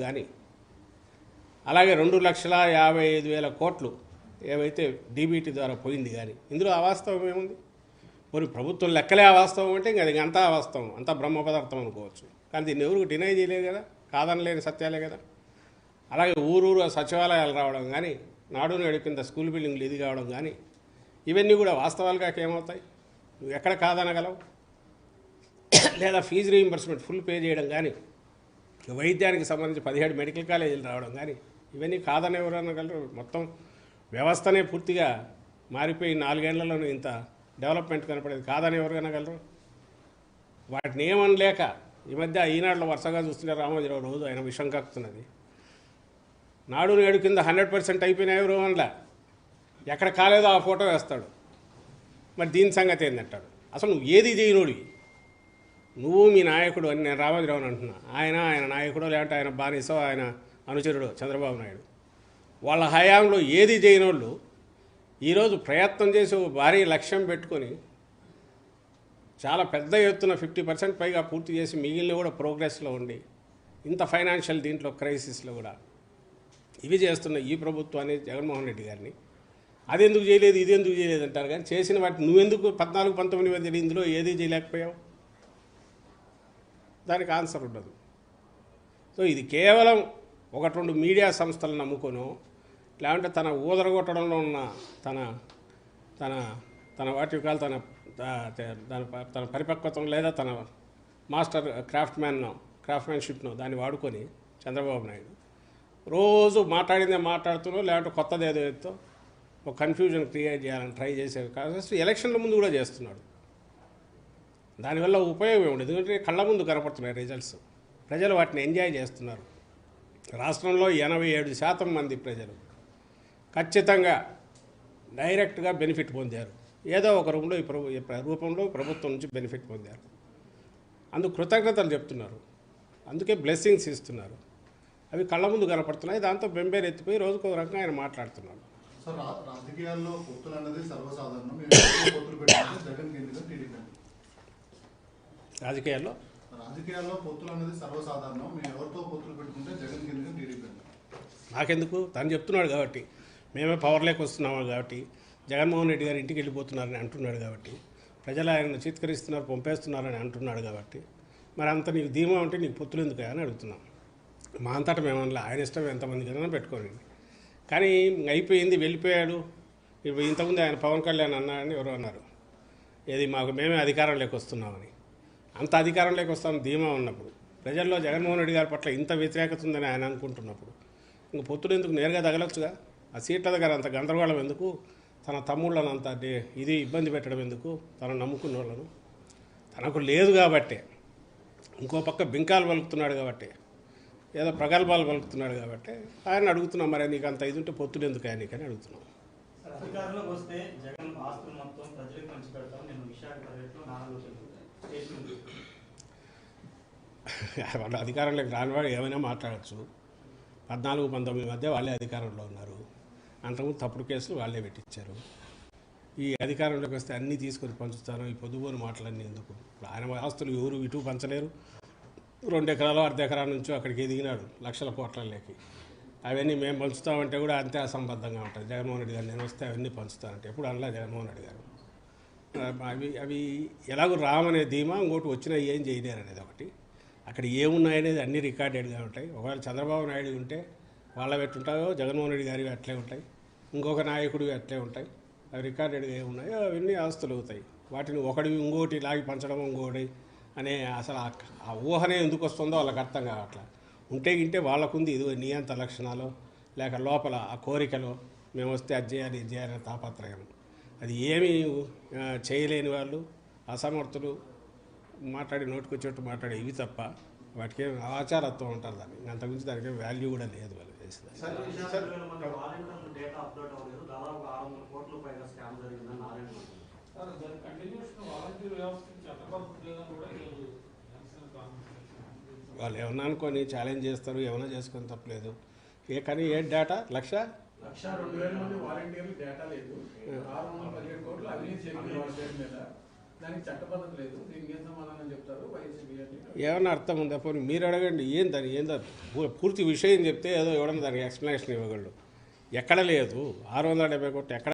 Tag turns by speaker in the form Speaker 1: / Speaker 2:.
Speaker 1: కానీ అలాగే 2,55,000 కోట్లు ఏవైతే డీబీటీ ద్వారా పోయింది కానీ ఇందులో అవాస్తవం ఏముంది? మరి ప్రభుత్వం లెక్కలే అవాస్తవం అంటే ఇంక అది అంతా అవాస్తవం, అంతా బ్రహ్మ పదార్థం అనుకోవచ్చు. కానీ దీన్ని ఎవరికి డినై చేయలేదు కదా, కాదనలేని సత్యాలే కదా. అలాగే ఊరూరు సచివాలయాలు రావడం కానీ, నాడు నేడు కింద స్కూల్ బిల్డింగ్లు ఇది కావడం కానీ, ఇవన్నీ కూడా వాస్తవాలుగా ఏమవుతాయి? నువ్వు ఎక్కడ కాదనగలవు? లేదా ఫీజు రీయింబర్స్మెంట్ ఫుల్ పే చేయడం కానీ, వైద్యానికి సంబంధించి 17 మెడికల్ కాలేజీలు రావడం కానీ, ఇవన్నీ కాదని ఎవరు అనగలరు? మొత్తం వ్యవస్థనే పూర్తిగా మారిపోయి 4 ఏళ్లలోనే ఇంత డెవలప్మెంట్ కనపడేది కాదని ఎవరు అనగలరు? వాటిని ఏమనలేక ఈ మధ్య ఈనాడులో వరుసగా చూస్తుంటే రామోజీరావు రోజు ఆయన విషం కక్కుతున్నది. నాడు నేడు కింద 100% అయిపోయినా ఎవరు అనలే, ఎక్కడ కాలేదో ఆ ఫోటో వేస్తాడు. మరి దీని సంగతి ఏందంటాడు? అసలు నువ్వు ఏది చేయనోడివి, నువ్వు మీ నాయకుడు అని నేను రామోజీరావుని అంటున్నా. ఆయన నాయకుడు, లేదంటే ఆయన బానిసో, ఆయన అనుచరుడు చంద్రబాబు నాయుడు. వాళ్ళ హయాంలో ఏది చేయనోళ్ళు ఈరోజు ప్రయత్నం చేసి భారీ లక్ష్యం పెట్టుకొని చాలా పెద్ద ఎత్తున 50% పైగా పూర్తి చేసి మిగిలిన కూడా ప్రోగ్రెస్లో ఉండి ఇంత ఫైనాన్షియల్ దీంట్లో క్రైసిస్లో కూడా ఇవి చేస్తున్న ఈ ప్రభుత్వాన్ని, జగన్మోహన్ రెడ్డి గారిని అది ఎందుకు చేయలేదు, ఇది ఎందుకు చేయలేదు అంటారు. కానీ చేసిన వాటిని నువ్వెందుకు 14-19 మంది ఇందులో ఏది చేయలేకపోయావు? దానికి ఆన్సర్ ఉండదు. సో ఇది కేవలం 1-2 మీడియా సంస్థలను నమ్ముకొనో, లేకుంటే తన ఊదరగొట్టడంలో ఉన్న తన వాటి కాలు తన పరిపక్వతం లేదా తన మాస్టర్ క్రాఫ్ట్మెన్షిప్ను దాన్ని వాడుకొని చంద్రబాబు నాయుడు రోజు మాట్లాడిందే మాట్లాడుతూ, లేదంటే కొత్తది ఏదో ఒక కన్ఫ్యూజన్ క్రియేట్ చేయాలని ట్రై చేసే కాదు. ఎలక్షన్ల ముందు కూడా చేస్తున్నాడు. దానివల్ల ఉపయోగం ఉండదు, ఎందుకంటే కళ్ళ ముందు కనపడుతున్నాయి రిజల్ట్స్. ప్రజలు వాటిని ఎంజాయ్ చేస్తున్నారు. రాష్ట్రంలో 87% మంది ప్రజలు ఖచ్చితంగా డైరెక్ట్గా బెనిఫిట్ పొందారు. ఏదో ఒక రూపంలో ప్రభుత్వం నుంచి బెనిఫిట్ పొందారు. అందుకు కృతజ్ఞతలు చెప్తున్నారు, అందుకే బ్లెస్సింగ్స్ ఇస్తున్నారు. అవి కళ్ళ ముందు కనపడుతున్నాయి. దాంతో బెంబేరు ఎత్తిపోయి రోజుకు ఒక రకంగా ఆయన మాట్లాడుతున్నాడు.
Speaker 2: రాజకీయాల్లో పొత్తులు అన్నది సర్వసాధారణం. రాజకీయాల్లో పొత్తులు అన్నది సర్వసాధారణం. మేము ఎవరితో పొత్తులు పెట్టుకుంటే జగన్ కింద టీడీపీ.
Speaker 1: నాకెందుకు? తను చెప్తున్నాడు కాబట్టి, మేమే పవర్లోకి వస్తున్నాము కాబట్టి, జగన్మోహన్ రెడ్డి గారు ఇంటికి వెళ్ళిపోతున్నారని అంటున్నాడు కాబట్టి, ప్రజలు ఆయన చీత్కరిస్తున్నారు, పంపేస్తున్నారని అంటున్నాడు కాబట్టి, మరి అంత నీకు ధీమా ఉంటే నీకు పొత్తులు ఎందుకు అని అడుగుతున్నాం. మా అంతటా మేమన్నా ఆయన ఇష్టం ఎంతమంది కన్నా పెట్టుకోండి. కానీ అయిపోయింది, వెళ్ళిపోయాడు. ఇప్పుడు ఇంతకుముందు ఆయన పవన్ కళ్యాణ్ అన్నాడని ఎవరు అన్నారు, ఏది మేమే అధికారంలోకి వస్తున్నామని. అంత అధికారంలోకి వస్తామని ధీమా ఉన్నప్పుడు, ప్రజల్లో జగన్మోహన్ రెడ్డి గారి పట్ల ఇంత వ్యతిరేకత ఉందని ఆయన అనుకుంటున్నప్పుడు, ఇంక పొత్తులు ఎందుకు? నేరుగా తగలొచ్చుగా. ఆ సీట్ల దగ్గర అంత గందరగోళం ఎందుకు? తన తమ్ముళ్ళను అంత ఇది ఇబ్బంది పెట్టడం ఎందుకు? తను నమ్ముకున్న వాళ్ళను తనకు లేదు కాబట్టే, ఇంకో పక్క బింకాలు పలుకుతున్నాడు కాబట్టి, ఏదో ప్రగల్భాలు పలుకుతున్నాడు కాబట్టి ఆయన అడుగుతున్నాం, మరి నీకు అంత ఇది ఉంటే పొత్తులు ఎందుకు ఆయన నీకని అడుగుతున్నాం.
Speaker 3: అధికారంలోకి వస్తే జగన్ ఆస్తులు మొత్తం ప్రజలకు పంచి పెడతాం, నేను విశాఖ
Speaker 1: వాళ్ళు అధికారంలోకి రానివాడు ఏమైనా మాట్లాడచ్చు. 14-19 మధ్య వాళ్ళే అధికారంలో ఉన్నారు. అంతకుముందు తప్పుడు కేసులు వాళ్ళే పెట్టించారు. ఈ అధికారంలోకి వస్తే అన్నీ తీసుకొని పంచుతాను, ఈ పొద్దుపోని మాటలన్నీ ఎందుకు? ఇప్పుడు ఆయన ఆస్తులు ఎవరు ఇటు పంచలేరు. 2 ఎకరాలు 1/2 ఎకరా నుంచి అక్కడికి ఎదిగినాడు లక్షల కోట్లలోకి. అవన్నీ మేము పంచుతామంటే కూడా అంతే అసంబద్ధంగా ఉంటుంది. జగన్మోహన్ రెడ్డి గారు నేను వస్తే అవన్నీ పంచుతానంటే ఎప్పుడు అనలా జగన్మోహన్ రెడ్డి గారు. అవి ఎలాగో రామనే ధీమా, ఇంకోటి వచ్చినా ఏం చేయలేరు అనేది ఒకటి. అక్కడ ఏమున్నాయనేది అన్నీ రికార్డెడ్గా ఉంటాయి. ఒకవేళ చంద్రబాబు నాయుడు ఉంటే వాళ్ళ పెట్టుంటాయో, జగన్మోహన్ రెడ్డి గారివి అట్లే ఉంటాయి, ఇంకొక నాయకుడివి అట్లే ఉంటాయి. అవి రికార్డెడ్గా ఏమున్నాయో అవన్నీ ఆస్తులు అవుతాయి. వాటిని ఒకటివి ఇంకోటి లాగి పంచడం, ఇంకోటి అనే అసలు ఆ ఊహనే ఎందుకు వస్తుందో వాళ్ళకి అర్థం కావట్లా. ఉంటే వాళ్ళకుంది ఇది నియంత లక్షణాలు, లేక లోపల ఆ కోరికలు, మేము వస్తే అది చేయాలి ఇది చేయాలని తాపత్రయం. అది ఏమీ చేయలేని వాళ్ళు, అసమర్థులు, మాట్లాడి నోటికొచ్చేట్టు మాట్లాడే ఇవి తప్ప వాటికి ఆచారత్వం ఉంటారు. దాన్ని అంతకుమించి దానికి వాల్యూ కూడా లేదు వాళ్ళు చేసేది. వాళ్ళు ఏమన్నా అనుకొని ఛాలెంజ్ చేస్తారు, ఏమైనా చేసుకొని తప్పలేదు. కానీ ఏ డేటా
Speaker 2: 1,02,000 మంది వాలంటీర్లు డేటా లేదు. 617 కోట్లు అవినీతి జరిగింది వాళ్ళ పేరు మీద.
Speaker 4: దానికి చట్టబద్ధత లేదు, దీనికి ఏం సమాధానం చెప్తారు వైసీపీ అని?
Speaker 1: ఏమన్నా అర్థం ఉందా? పోనీ మీరు అడగండి, ఏందో పూర్తి విషయం చెప్తే ఏదో ఎవడన్నా దానికి ఎక్స్ప్లెనేషన్ ఇవ్వగలడు. ఎక్కడ లేదు 670 కోట్లు ఎక్కడ